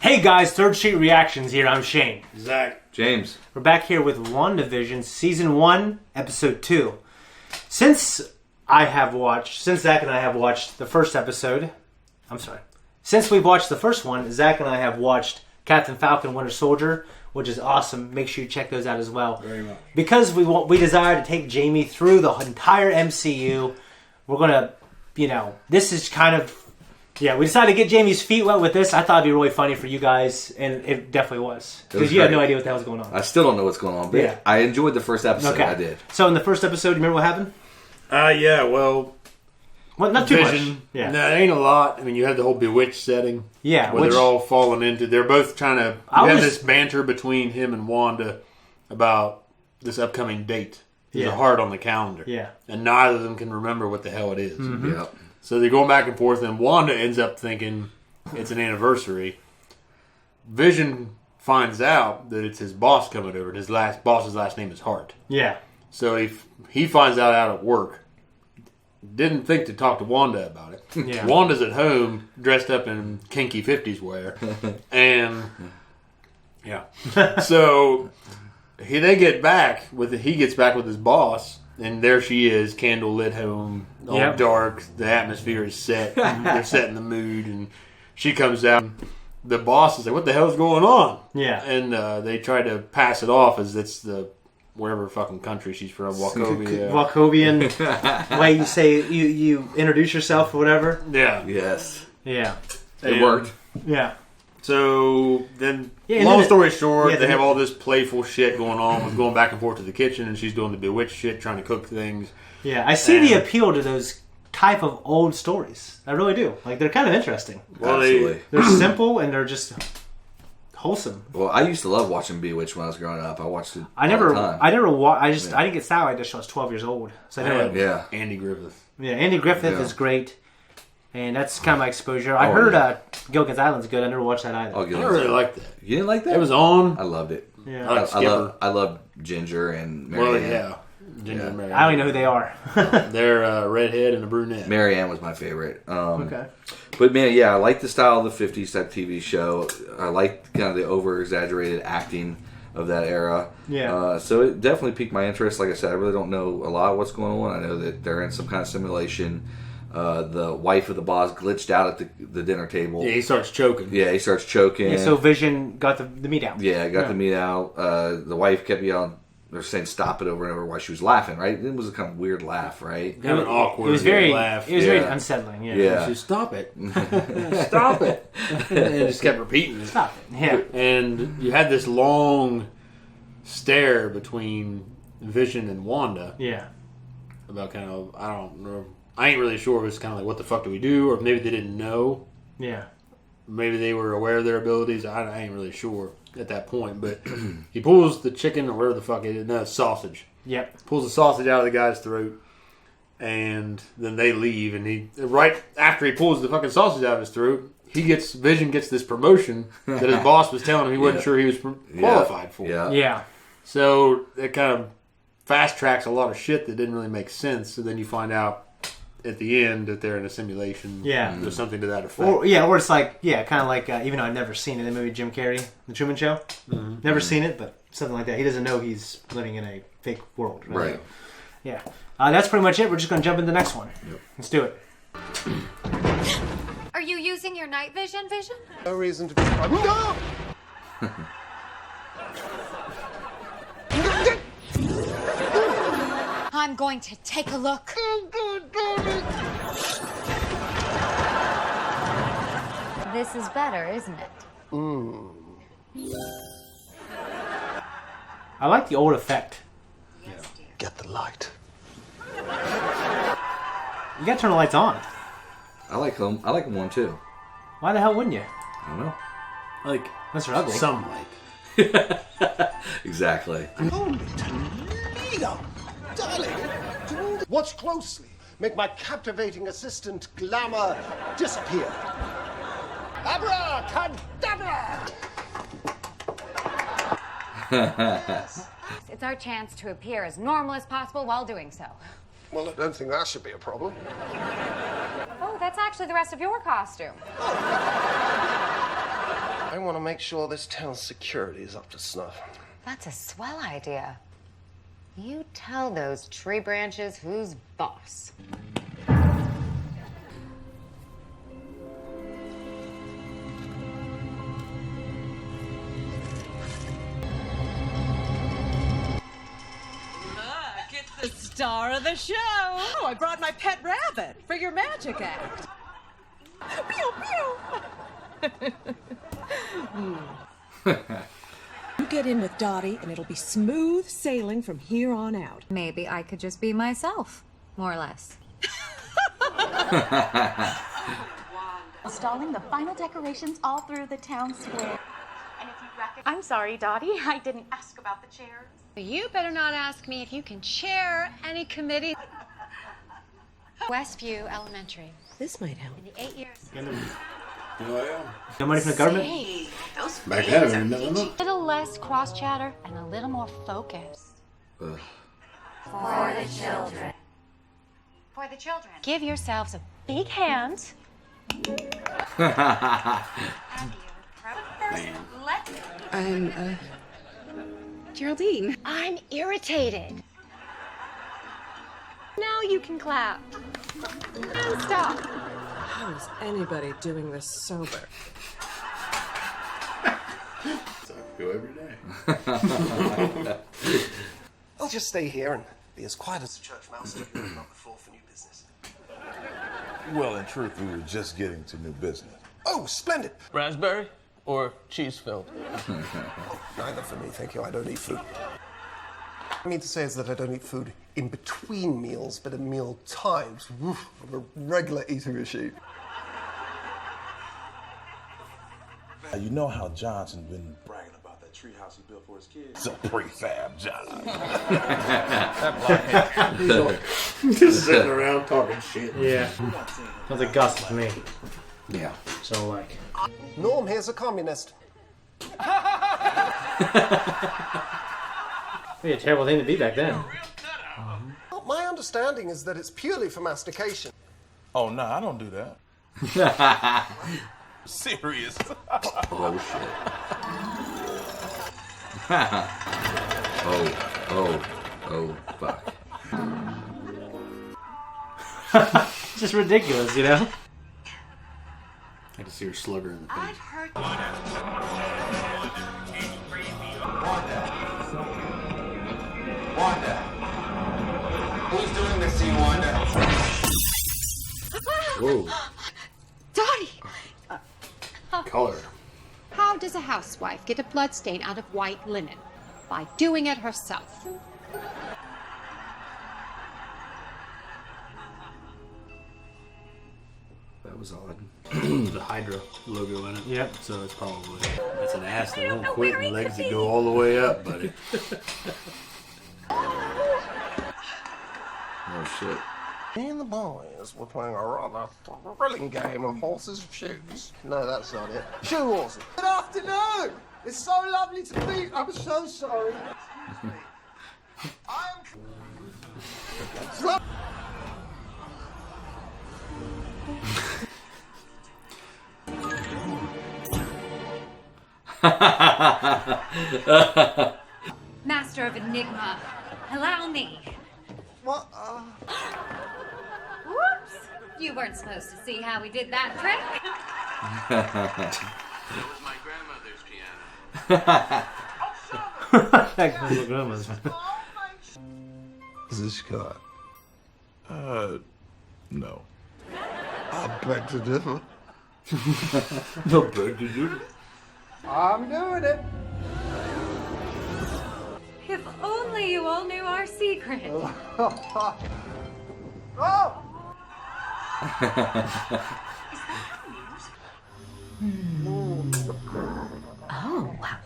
Hey guys, Third Street Reactions here. I'm Shane. Zakk. James. We're back here with WandaVision Season 1, Episode 2. Since Zakk and I have watched the first episode, since we've watched the first one, Zakk and I have watched Captain Falcon Winter Soldier, which is awesome. Make sure you check those out as well. Very much. Because we desire to take Jamie through the entire MCU, we're going to, this is kind of... Yeah, we decided to get Jamie's feet wet with this. I thought it'd be really funny for you guys, and it definitely was. Because you had no idea what the hell was going on. I still don't know what's going on, but yeah. I enjoyed the first episode. Okay. I did. So in the first episode, you remember what happened? Well, not too Vision. much. Yeah. No, it ain't a lot. I mean, you had the whole Bewitched setting. Yeah. Where they're all falling into... They're both trying to... You have this banter between him and Wanda about this upcoming date. There's a heart on the calendar. Yeah. And neither of them can remember what the hell it is. Mm-hmm. Yep. So they're going back and forth, and Wanda ends up thinking it's an anniversary. Vision finds out that it's his boss coming over, and his boss's last name is Hart. Yeah. So he finds out at work. Didn't think to talk to Wanda about it. Yeah. Wanda's at home, dressed up in kinky 50s wear. And, yeah. So he gets back with his boss. And there she is, candle lit home, all dark. The atmosphere is set. They're setting the mood, and she comes out. The boss is like, "What the hell's going on?" Yeah, and they try to pass it off as it's the wherever fucking country she's from, Wachovia. Wachovian way you say you introduce yourself or whatever. Yeah. Yes. Yeah. It worked. Yeah. So then, long story short, they have all this playful shit going on with going back and forth to the kitchen, and she's doing the Bewitched shit, trying to cook things. Yeah, I see the appeal to those type of old stories. I really do. Like, they're kind of interesting. Well, absolutely. They're simple, and they're just wholesome. Well, I used to love watching Bewitched when I was growing up. I watched it I didn't get satellite dish until I was 12 years old. So Andy Griffith. Yeah, Andy Griffith is great. And that's kind of my exposure. I heard Gilligan's Island's good. I never watched that either. I really liked that. You didn't like that? It was on. I loved it. Yeah. I love Ginger and Marianne. Well, yeah. Ginger and Marianne. I don't even know who they are. They're a redhead and a brunette. Marianne was my favorite. Okay. But man, I like the style of the 50s type TV show. I like kind of the over-exaggerated acting of that era. Yeah. So it definitely piqued my interest. Like I said, I really don't know a lot of what's going on. I know that they're in some kind of simulation. The wife of the boss glitched out at the dinner table. Yeah, he starts choking. Yeah, he starts choking. Yeah, so Vision got the meat out. Yeah, got the meat out. The wife kept yelling, or saying stop it over and over while she was laughing, right? It was a kind of weird laugh, right? Kind of awkward. It was very laugh. It was very unsettling. Yeah. She stop it. Stop it. And it just kept repeating it. Stop it. Yeah. And you had this long stare between Vision and Wanda. Yeah. About kind of, I don't know. I ain't really sure if it's kind of like, what the fuck do we do? Or maybe they didn't know. Yeah. Maybe they were aware of their abilities. I ain't really sure at that point. But he pulls the chicken or whatever the fuck it is. No, sausage. Yep. Pulls the sausage out of the guy's throat. And then they leave. And right after he pulls the fucking sausage out of his throat, Vision gets this promotion that his boss was telling him he wasn't sure he was qualified for. Yeah. Yeah. So it kind of fast tracks a lot of shit that didn't really make sense. So then you find out at the end that they're in a simulation. Yeah. There's something to that effect. Or it's like, kind of like, even though I've never seen it, the movie Jim Carrey, The Truman Show. Mm-hmm. Never seen it, but something like that. He doesn't know he's living in a fake world. Right. Yeah. That's pretty much it. We're just going to jump into the next one. Yep. Let's do it. Are you using your night vision? No reason to be... No! I'm going to take a look. This is better, isn't it? I like the old effect. Yeah. Get the light. You got to turn the lights on. I like them. I like them one too. Why the hell wouldn't you? I don't know. Like, unless they're ugly. Some like. Exactly. Holy Toledo! Darling! Watch closely. Make my captivating assistant glamour disappear. Abracadabra! It's our chance to appear as normal as possible while doing so. Well, I don't think that should be a problem. Oh, that's actually the rest of your costume. I want to make sure this town's security is up to snuff. That's a swell idea. You tell those tree branches who's boss. The star of the show. Oh, I brought my pet rabbit for your magic act. Pew, pew. You get in with Dottie, and it'll be smooth sailing from here on out. Maybe I could just be myself, more or less. Installing the final decorations all through the town square. And if you I'm sorry, Dottie. I didn't ask about the chairs. You better not ask me if you can chair any committee. Westview Elementary. This might help. In the 8 years. No money from the government? Hey, those Back fans then, are no. A little less cross chatter and a little more focus. Ugh. For the children. For the children. Give yourselves a big hand. I'm, Geraldine. I'm irritated. Now you can clap. And stop. How is anybody doing this sober? Go every day. I'll just stay here and be as quiet as a church mouse if you're not before for new business. Well, in truth, we were just getting to new business. Oh, splendid! Raspberry or cheese filled? Neither for me, thank you. I don't eat food. I mean to say is that I don't eat food in between meals, but at meal times. Woof, I'm a regular eater machine. You know how Johnson been bragging about that treehouse he built for his kids? It's a prefab job. Just sitting around talking shit. Yeah. Sounds like gossip to me. Yeah. So, like. Norm here's a communist. Be a terrible thing to be back then. Well, my understanding is that it's purely for mastication. Oh, no, I don't do that. Serious. Oh shit. oh fuck. It's just ridiculous, you know? I can see her slugger in the face. I've heard. Wanda. Who's doing this to you, Wanda? Whoa. Dottie! Color. How does a housewife get a bloodstain out of white linen? By doing it herself. That was odd. There's a Hydra logo in it. Yep. So it's probably that's an ass that won't quit and legs that go all the way up, buddy. Oh shit. Me and the boys were playing a rather thrilling game of horses and shoes. No, that's not it. Shoe horses. Good afternoon! It's so lovely to meet. I'm so sorry. I'm... Master of Enigma, allow me. What? Whoops! You weren't supposed to see how we did that trick. It was my grandmother's piano. That was grandma's. Is this Scott? No. I beg to differ. No beg to do. I'm doing it. If only you all knew our secret. Oh! Oh, wow.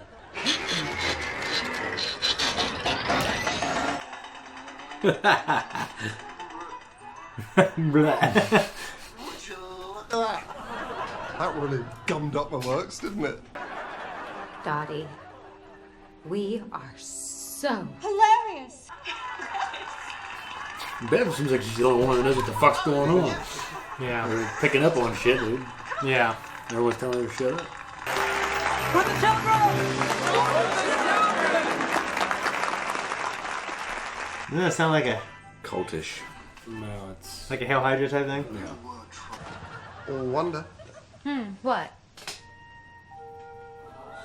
That really gummed up my works, didn't it? Dottie, we are so Hilarious! Bev seems like she's the only one that knows what the fuck's going on. Yeah. They're picking up on shit, dude. Yeah. Everyone's telling her to shut up. For the children! Doesn't that sound like a cultish? No, it's like a Hail Hydra type thing? Yeah. Or Wonder. What?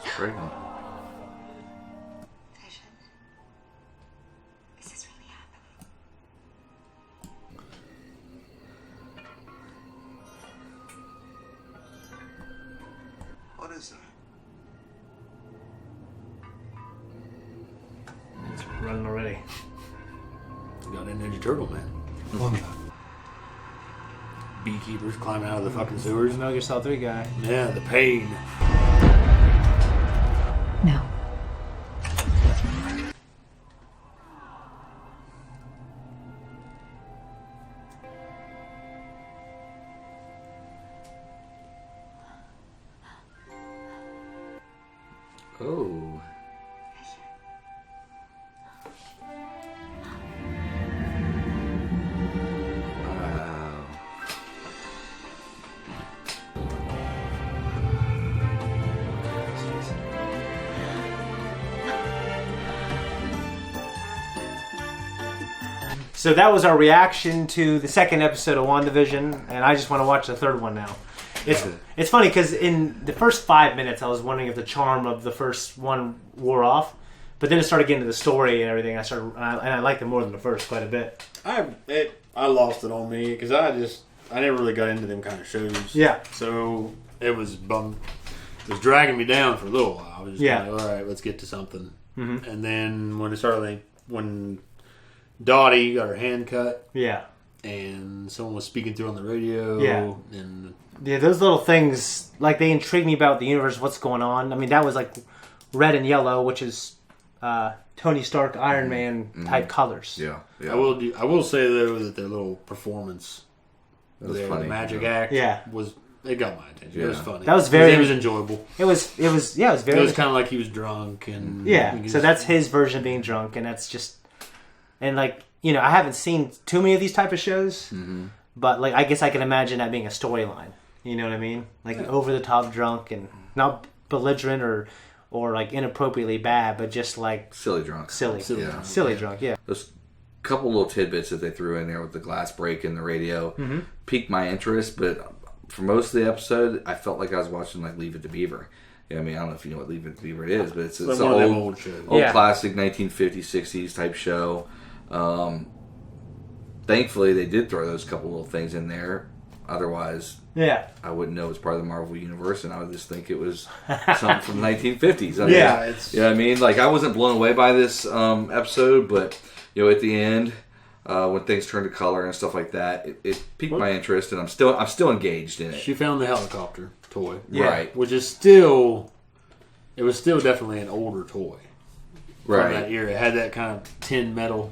Pregnant. Vision. Is this really happening? What is that? It's running already. Got an Ninja Turtle, man. Beekeepers climbing out of the fucking sewers. Metal Gear Solid 3 guy. Yeah, the pain. No. Oh. Wow. So that was our reaction to the second episode of WandaVision, and I just want to watch the third one now. It's funny because in the first 5 minutes, I was wondering if the charm of the first one wore off, but then it started getting to the story and everything. I liked it more than the first quite a bit. I lost it on me because I never really got into them kind of shows. Yeah. So it was dragging me down for a little while. I was just like, all right, let's get to something. Mm-hmm. And then when it started, when Dottie got her hand cut, yeah, and someone was speaking through on the radio, yeah, and those little things, like, they intrigue me about the universe, what's going on. I mean, that was like red and yellow, which is Tony Stark, Iron Man type colors. Yeah, yeah. I will say though that their little performance, their funny. magic act, it got my attention. Yeah. It was funny. That was very. It was enjoyable. It was very. It was kind of like he was drunk and so that's his version of being drunk, and that's just, and like, you know, I haven't seen too many of these type of shows, but like I guess I can imagine that being a storyline. You know what I mean? Like over the top drunk and not belligerent or like inappropriately bad, but just like silly drunk, silly drunk. Yeah. Those couple little tidbits that they threw in there with the glass break and the radio piqued my interest, but for most of the episode, I felt like I was watching like Leave It to Beaver. I mean, I don't know if you know what Leave It to Beaver is, but it's an old classic 1950s, 60s type show. Thankfully, they did throw those couple little things in there. Otherwise, I wouldn't know it's part of the Marvel Universe, and I would just think it was something from the 1950s. I mean, you know what I mean? Like, I wasn't blown away by this episode, but, you know, at the end, when things turn to color and stuff like that, it piqued my interest, and I'm still engaged in it. She found the helicopter toy, right? Which is still, it was still definitely an older toy, right? From that era, it had that kind of tin metal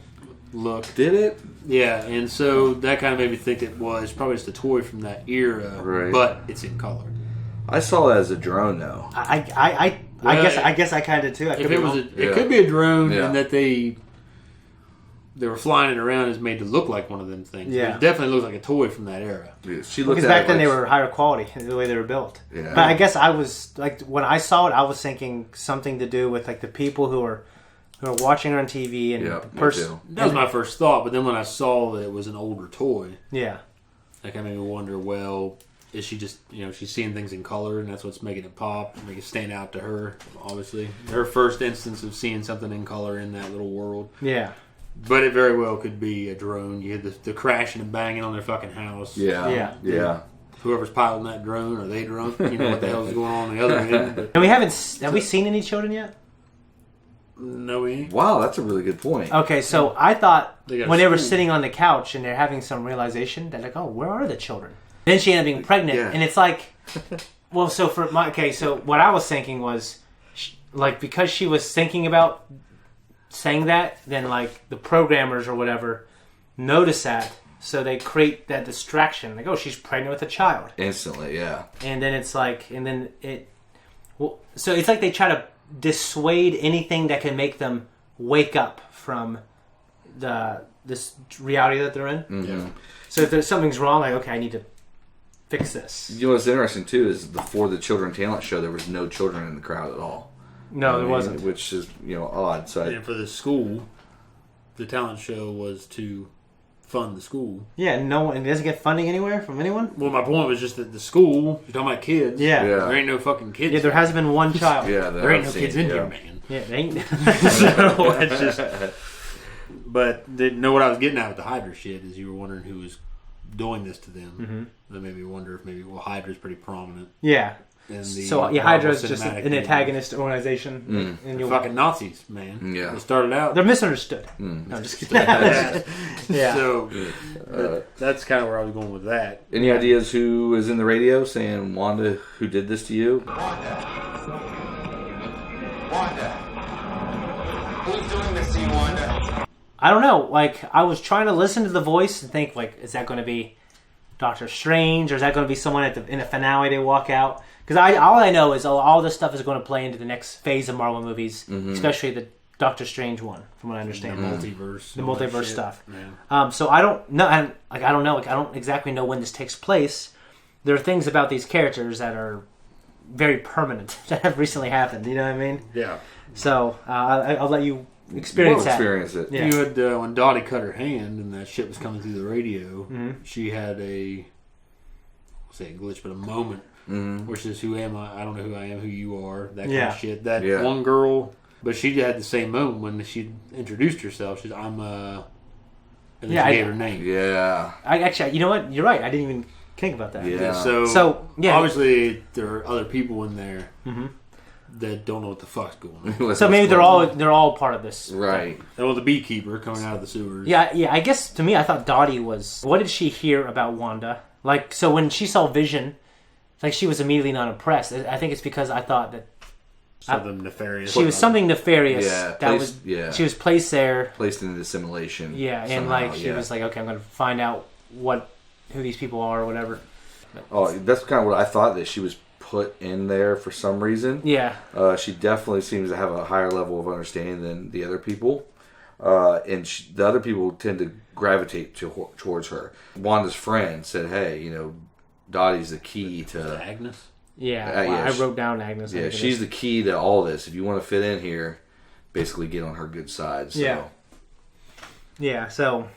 look. Did it? Yeah, and so that kind of made me think it was probably just a toy from that era, right? But it's in color. I saw it as a drone, though. I guess I kind of too. It could be a drone, and that they were flying it around is made to look like one of them things. Yeah. But it definitely looks like a toy from that era. Yeah, because back then they were higher quality the way they were built. Yeah. But I guess I was like, when I saw it, I was thinking something to do with like the people who are watching her on TV and the person. That was my first thought, but then when I saw that it was an older toy, that kind of made me wonder. Well, is she just she's seeing things in color and that's what's making it pop, make it stand out to her? Obviously, her first instance of seeing something in color in that little world. Yeah. But it very well could be a drone. You had the crashing and banging on their fucking house. Yeah. Whoever's piloting that drone, are they drunk? You know what the hell's going on the other end. But, and have we seen any children yet? No, we ain't. Wow, that's a really good point. Okay, so I thought when they were school. sitting on the couch and they're having some realization, they're like, oh, where are the children? Then she ended up being pregnant, and it's like, well, so so what I was thinking was, like, because she was thinking about saying that, then like the programmers or whatever notice that, so they create that distraction, like, oh, she's pregnant with a child instantly, and then it's like, and then so it's like they try to dissuade anything that can make them wake up from this reality that they're in. Mm-hmm. So if there's something's wrong, like, okay, I need to fix this. You know what's interesting too is before the Children Talent show, there was no children in the crowd at all. No, there wasn't, which is odd. So and for the school, the talent show was to fund the school. Yeah, no one. It doesn't get funding anywhere from anyone. Well, my point was just that the school. You're talking about kids. Yeah, there ain't no fucking kids. Yeah, there hasn't been one child. Yeah, there ain't no kids in here, man. Yeah, it ain't. So it's just. But didn't know what I was getting at with the Hydra shit. Is you were wondering who was doing this to them. That made me wonder if Hydra's pretty prominent. Yeah. Hydra is just an antagonist organization. And you're fucking Nazis, man. Yeah. They started out. They're misunderstood. No, I'm just kidding. Yeah. So that's kind of where I was going with that. Any ideas who is in the radio saying, Wanda, who did this to you? Wanda. Who's doing this to you, Wanda? I don't know. Like, I was trying to listen to the voice and think, like, is that going to be Doctor Strange, or is that going to be someone in the finale they walk out? Because all I know is all this stuff is going to play into the next phase of Marvel movies, especially the Doctor Strange one, from what I understand. The multiverse stuff. So I don't know. I don't know. Like, I don't exactly know when this takes place. There are things about these characters that are very permanent that have recently happened. You know what I mean? Yeah. So I'll let you experience it. Yeah. You had when Dottie cut her hand and that shit was coming through the radio. She had I'll say a glitch, but a moment. Where she says, "Who am I? I don't know who I am. Who you are." That kind of shit. That one girl, but she had the same moment when she introduced herself. She's, "I'm and then she gave her name. Yeah. I actually, you know what? You're right. I didn't even think about that. Yeah. So obviously there are other people in there that don't know what the fuck's going on. So maybe they're all part of this, right? Well, the beekeeper coming out of the sewers. Yeah. I guess to me, I thought Dottie was. What did she hear about Wanda? Like, so when she saw Vision. Like, she was immediately not impressed. I think it's because I thought that something nefarious. She was something nefarious. Yeah, she was placed there, placed into assimilation. Yeah, and somehow, she was like, okay, I'm going to find out who these people are or whatever. Oh, that's kind of what I thought, that she was put in there for some reason. Yeah, she definitely seems to have a higher level of understanding than the other people, and the other people tend to gravitate towards her. Wanda's friend said, "Hey, Dottie's the key to Agnes." Yeah, I wrote down Agnes. Yeah, she's the key to all this. If you want to fit in here, basically get on her good side. So. Yeah. So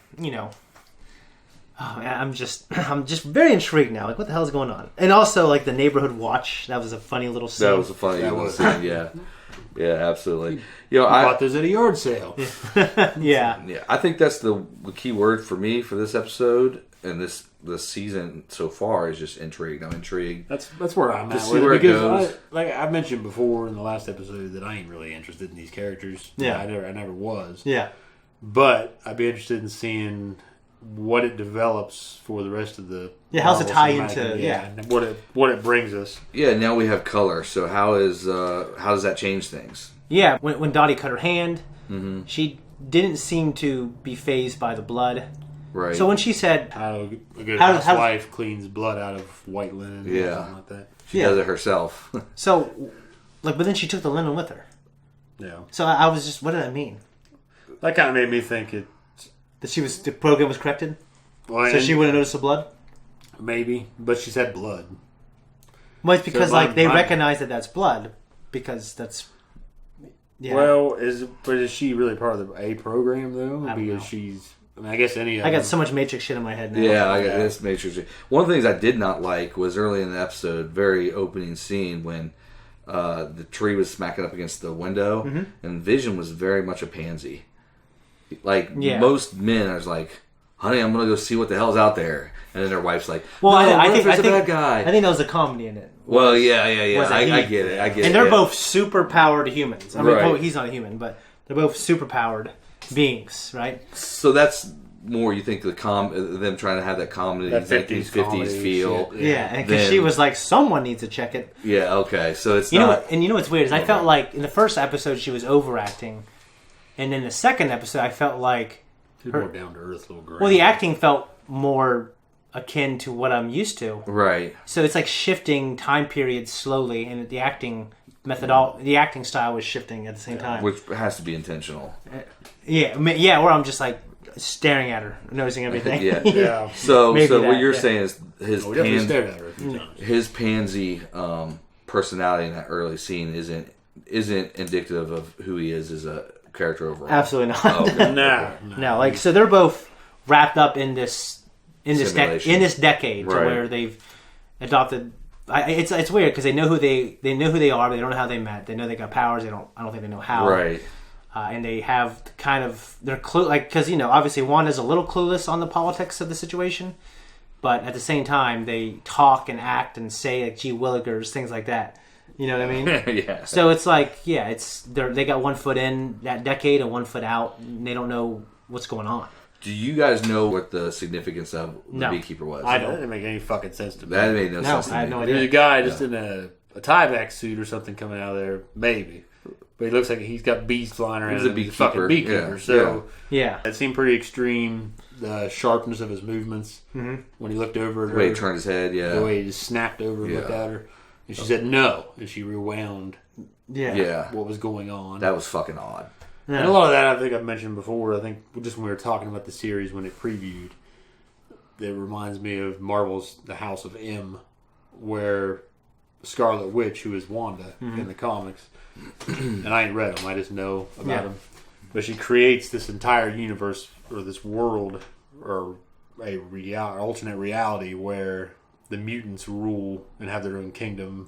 I'm just very intrigued now. Like, what the hell is going on? And also, like, the neighborhood watch. That was a funny little scene. That was a funny little scene. Yeah. Yeah, absolutely. I bought those at a yard sale. Yeah. I think that's the key word for me for this episode and this season so far is just intrigue. I'm intrigued. That's where I'm at. See where it goes. I mentioned before in the last episode that I ain't really interested in these characters. Yeah, I never was. Yeah, but I'd be interested in seeing what it develops for the rest of the. Yeah, how's it tie into? What it brings us. Yeah, now we have color. So how does that change things? Yeah, when Dottie cut her hand, she didn't seem to be fazed by the blood. Right. So when she said, "How a good housewife cleans blood out of white linen," or something like that, she does it herself. So, but then she took the linen with her. Yeah. So I was just, what did that mean? That kind of made me think that the program was corrected. Well, so she wouldn't notice the blood. Maybe, but she's had blood. Well, it's because they recognize that that's blood because that's. Yeah. Well, is she really part of a program though? Because she's. I guess I got so much Matrix shit in my head now. Yeah, I got this Matrix. One of the things I did not like was early in the episode, very opening scene when the tree was smacking up against the window, and Vision was very much a pansy. Like most men, I was like, "Honey, I'm gonna go see what the hell's out there," and then their wife's like, "Well, I think a bad guy." I think there was a comedy in it. Well, yeah. I get it. And they're both super powered humans. I mean, he's not a human, but they're both super powered beings, right? So that's more, you think, them trying to have that comedy, that 50s feel. Shit. Yeah, and because she was like, someone needs to check it. Yeah, okay. So it's what's weird is I felt like in the first episode she was overacting, and in the second episode I felt like she's more down to earth, little girl. Well, the acting felt more akin to what I'm used to. Right. So it's like shifting time periods slowly, and the acting the acting style was shifting at the same time, which has to be intentional. Yeah. Where I'm just like, staring at her, noticing everything. yeah. So what you're saying is his pansy personality in that early scene isn't indicative of who he is as a character overall. Absolutely not. Oh, okay. No. Like, so they're both wrapped up in this decade to where they've adopted. It's weird because they know who they are. But they don't know how they met. They know they got powers. I don't think they know how. Right. And they have kind of they're because obviously Wanda's a little clueless on the politics of the situation, but at the same time they talk and act and say like gee willikers, things like that. You know what I mean? Yeah. So it's like they got 1 foot in that decade and 1 foot out, and they don't know what's going on. Do you guys know what the significance of the beekeeper was? I don't. That didn't make any fucking sense to me. That made no sense to me. I had no idea. There's a guy just in a tie-back suit or something coming out of there, maybe. But he looks like he's got bees flying around. He's a beekeeper. Fucking beekeeper. So yeah, it seemed pretty extreme. The sharpness of his movements when he looked over at her. The way he turned his head, the way he just snapped over and looked at her. And she said no, and she rewound what was going on. That was fucking odd. Yeah. And a lot of that I think I've mentioned before. I think just when we were talking about the series when it previewed, it reminds me of Marvel's The House of M, where Scarlet Witch, who is Wanda in the comics, and I ain't read them, I just know about them, but she creates this entire universe or this world or alternate reality where the mutants rule and have their own kingdom.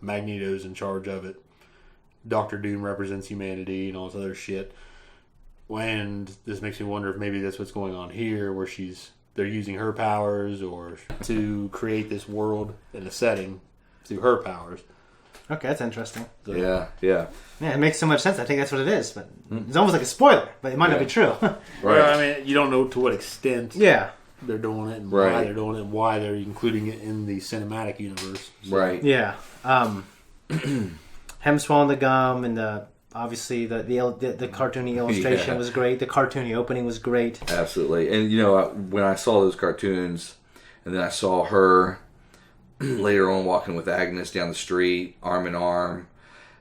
Magneto's in charge of it. Doctor Doom represents humanity and all this other shit. And this makes me wonder if maybe that's what's going on here, where they're using her powers or to create this world and a setting through her powers. Okay, that's interesting. So, yeah, it makes so much sense. I think that's what it is, but it's almost like a spoiler, but it might not be true. Right. Well, I mean, you don't know to what extent they're doing it and why they're doing it and why they're including it in the cinematic universe. So. Right. Yeah. Him swallowing the gum and obviously the cartoony illustration was great. The cartoony opening was great. Absolutely. And when I saw those cartoons and then I saw her later on walking with Agnes down the street, arm in arm,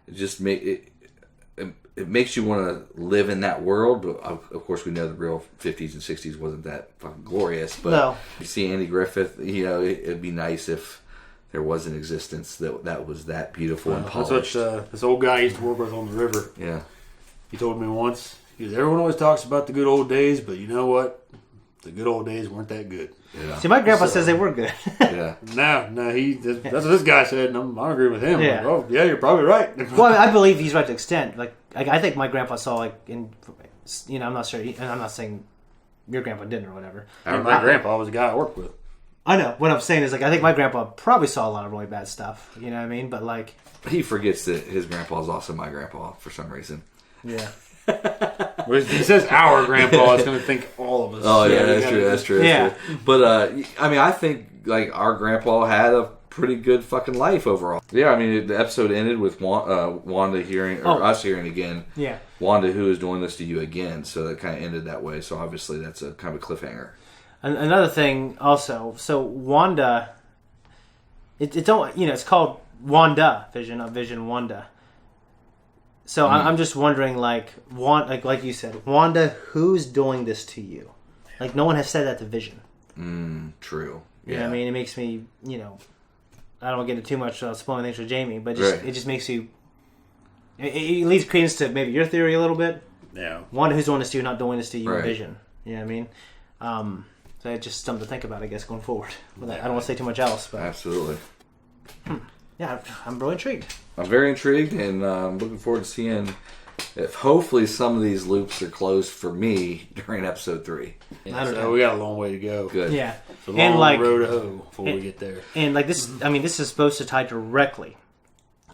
it just it makes you want to live in that world. But of course, we know the real 50s and 60s wasn't that fucking glorious. But you see Andy Griffith, it'd be nice if there was an existence that was that beautiful and polished. That's what this old guy I used to work with on the river. Yeah. He told me once, everyone always talks about the good old days, but you know what? The good old days weren't that good. Yeah. See, my grandpa says they were good. Yeah. No, that's what this guy said, and I agree with him. Yeah. Like, oh, yeah, you're probably right. Well, I believe he's right to extent. Like, I think my grandpa saw, I'm not sure, and I'm not saying your grandpa didn't or whatever. My grandpa was a guy I worked with. I know. What I'm saying is, I think my grandpa probably saw a lot of really bad stuff. You know what I mean? But, he forgets that his grandpa is also my grandpa for some reason. Yeah. Well, he says our grandpa is going to think all of us. Oh, yeah, that's true. But, I think, our grandpa had a pretty good fucking life overall. Yeah, the episode ended with Wanda hearing, or us hearing again. Yeah. Wanda, who is doing this to you again? So that kind of ended that way. So obviously that's a kind of a cliffhanger. Another thing also, so Wanda, it's called WandaVision, not Vision Wanda. So I'm just wondering, like you said, Wanda, who's doing this to you? No one has said that to Vision. True. Yeah. You know what I mean? It makes me, I don't want to get into too much spoiling things for Jamie, but it just makes you, it leads credence to maybe your theory a little bit. Yeah. Wanda, who's doing this to you, not doing this to you, right. Vision. You know what I mean? So it's just something to think about, I guess, going forward. I don't want to say too much else, but absolutely. Yeah, I'm really intrigued. I'm very intrigued, and I'm looking forward to seeing if hopefully some of these loops are closed for me during episode 3. Yeah, so we got a long way to go. Good. Yeah, it's a long road to hoe before we get there. And this, this is supposed to tie directly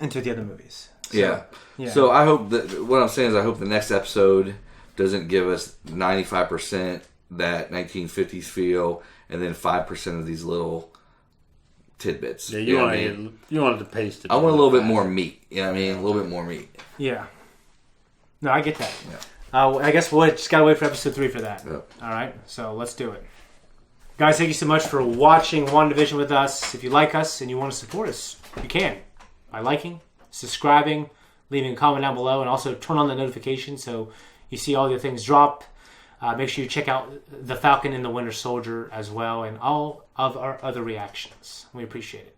into the other movies. So, yeah. So I hope that what I'm saying is I hope the next episode doesn't give us 95% that 1950s feel, and then 5% of these little tidbits. Yeah, you want it to paste it. I want a little bit more meat. You know what I mean? A little bit more meat. Yeah. No, I get that. Yeah. I guess we'll just gotta wait for episode 3 for that. Yep. All right, so let's do it. Guys, thank you so much for watching WandaVision with us. If you like us and you want to support us, you can by liking, subscribing, leaving a comment down below, and also turn on the notification so you see all the things drop. Make sure you check out The Falcon and the Winter Soldier as well, and all of our other reactions. We appreciate it.